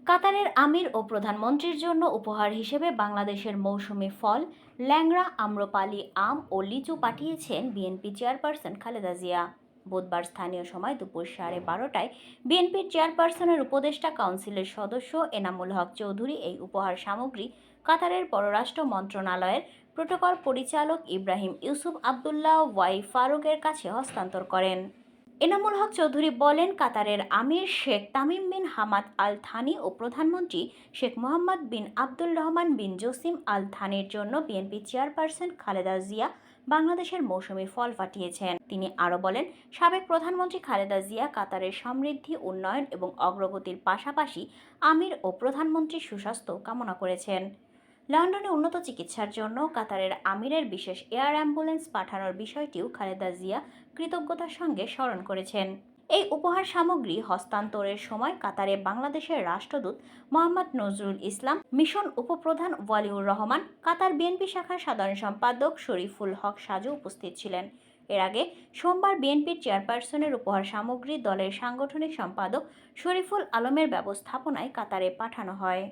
কাতারের আমির ও প্রধানমন্ত্রীর জন্য উপহার হিসেবে বাংলাদেশের মৌসুমি ফল ল্যাংড়া, আম্রপালি, আম ও লিচু পাঠিয়েছেন বিএনপি চেয়ারপারসন খালেদা জিয়া। বুধবার স্থানীয় সময় দুপুর 12:30টায় বিএনপির চেয়ারপারসনের উপদেষ্টা কাউন্সিলের সদস্য এনামুল হক চৌধুরী এই উপহার সামগ্রী কাতারের পররাষ্ট্র মন্ত্রণালয়ের প্রোটোকল পরিচালক ইব্রাহিম ইউসুফ আবদুল্লাহ ওয়াই ফারুকের কাছে হস্তান্তর করেন। এনামুল হক চৌধুরী বলেন, কাতারের আমির Sheikh Tamim bin Hamad Al Thani ও প্রধানমন্ত্রী শেখ মোহাম্মদ বিন আব্দুল রহমান বিন জসিম আল থানির জন্য বিএনপি চেয়ারপারসন খালেদা জিয়া বাংলাদেশের মৌসুমি ফল পাঠিয়েছেন। তিনি আরও বলেন, সাবেক প্রধানমন্ত্রী খালেদা জিয়া কাতারের সমৃদ্ধি, উন্নয়ন এবং অগ্রগতির পাশাপাশি আমির ও প্রধানমন্ত্রীর সুস্বাস্থ্য কামনা করেছেন। লন্ডনে উন্নত চিকিৎসার জন্য কাতারের আমিরের বিশেষ এয়ার অ্যাম্বুলেন্স পাঠানোর বিষয়টিও খালেদা জিয়া কৃতজ্ঞতার সঙ্গে স্মরণ করেছেন। এই উপহার সামগ্রী হস্তান্তরের সময় কাতারে বাংলাদেশের রাষ্ট্রদূত মোহাম্মদ নজরুল ইসলাম, মিশন উপপ্রধান ওয়ালিউর রহমান, কাতার বিএনপি শাখার সাধারণ সম্পাদক শরীফুল হক সাজু উপস্থিত ছিলেন। এর আগে সোমবার বিএনপির চেয়ারপারসনের উপহার সামগ্রী দলের সাংগঠনিক সম্পাদক শরীফুল আলমের ব্যবস্থাপনায় কাতারে পাঠানো হয়।